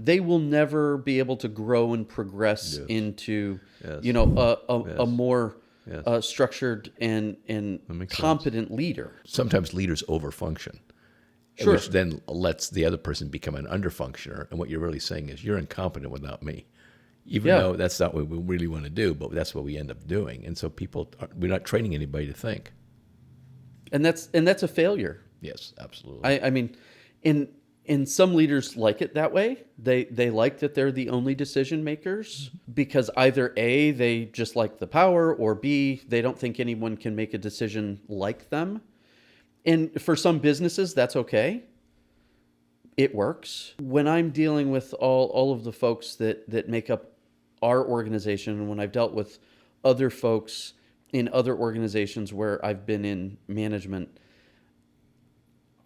they will never be able to grow and progress into, Yes. a more structured and competent leader. Sometimes leaders overfunction, Sure. which then lets the other person become an underfunctioner. And what you're really saying is you're incompetent without me. Even though that's not what we really want to do, but that's what we end up doing. And so we're not training anybody to think. And that's a failure. Yes, absolutely. I mean, and some leaders like it that way. They like that they're the only decision makers because either A, they just like the power, or B, they don't think anyone can make a decision like them. And for some businesses, that's okay. It works. When I'm dealing with all of the folks that make up our organization, and when I've dealt with other folks in other organizations where I've been in management,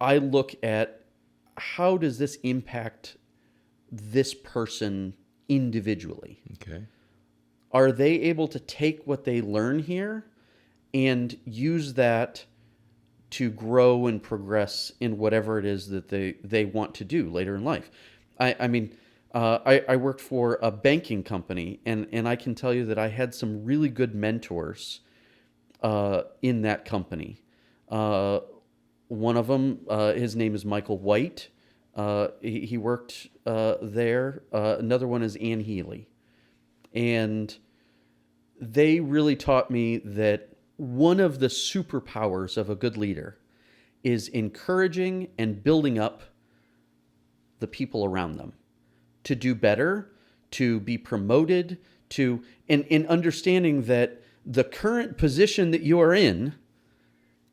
I look at how does this impact this person individually? Okay. Are they able to take what they learn here and use that to grow and progress in whatever it is that they want to do later in life? I worked for a banking company, and I can tell you that I had some really good mentors in that company. One of them, his name is Michael White. He worked there. Another one is Ann Healy. And they really taught me that one of the superpowers of a good leader is encouraging and building up the people around them to do better, to be promoted, and understanding that the current position that you are in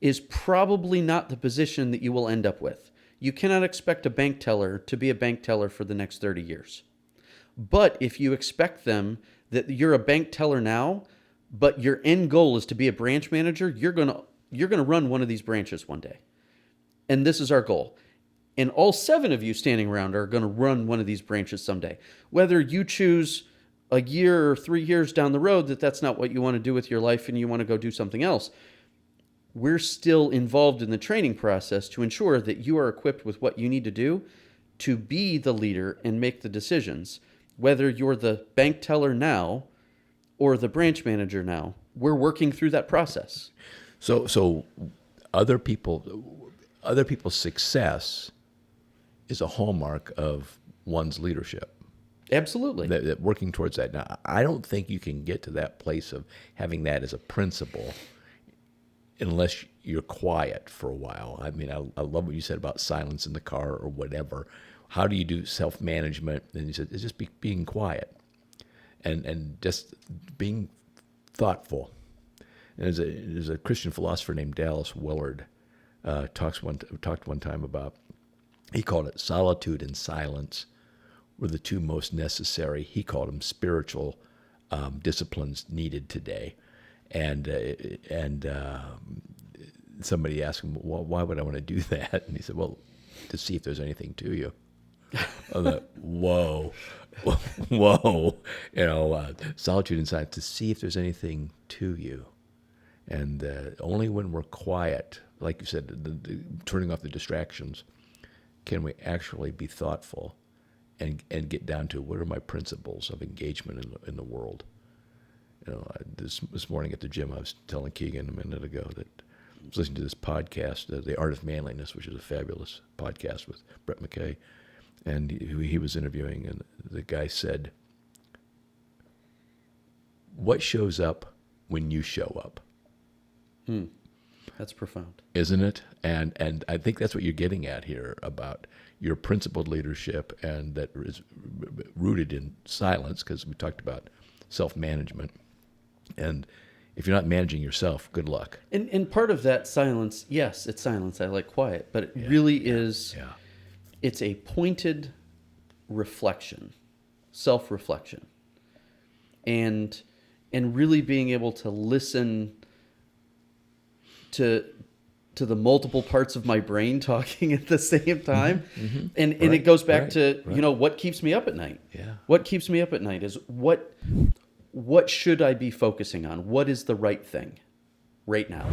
is probably not the position that you will end up with. You cannot expect a bank teller to be a bank teller for the next 30 years. But if you expect them that you're a bank teller now, but your end goal is to be a branch manager, you're gonna run one of these branches one day. And this is our goal. And all 7 of you standing around are going to run one of these branches someday. Whether you choose a year or 3 years down the road that's not what you want to do with your life and you want to go do something else, we're still involved in the training process to ensure that you are equipped with what you need to do to be the leader and make the decisions. Whether you're the bank teller now or the branch manager now, we're working through that process. So other people's success is a hallmark of one's leadership. Absolutely. That working towards that. Now, I don't think you can get to that place of having that as a principle unless you're quiet for a while. I mean, I love what you said about silence in the car or whatever. How do you do self-management? And you said it's just being quiet and just being thoughtful. And there's a Christian philosopher named Dallas Willard talked one time about, he called it solitude and silence were the 2 most necessary. He called them spiritual disciplines needed today. And somebody asked him, well, why would I want to do that? And he said, well, to see if there's anything to you. I thought, whoa, solitude and silence, to see if there's anything to you. And only when we're quiet, like you said, the turning off the distractions, can we actually be thoughtful and get down to what are my principles of engagement in the world. This morning at the gym, I was telling Keegan a minute ago that I was listening to this podcast, The Art of Manliness, which is a fabulous podcast with Brett McKay, and he was interviewing, and the guy said, what shows up when you show up? That's profound. Isn't it? And I think that's what you're getting at here about your principled leadership, and that is rooted in silence, because we talked about self-management. And if you're not managing yourself, good luck. And part of that silence, yes, it's silence. I like quiet, but it really is, it's a pointed reflection, self-reflection. And really being able to listen to the multiple parts of my brain talking at the same time. Mm-hmm. And it goes back to, what keeps me up at night. Yeah. What keeps me up at night is what should I be focusing on? What is the right thing right now?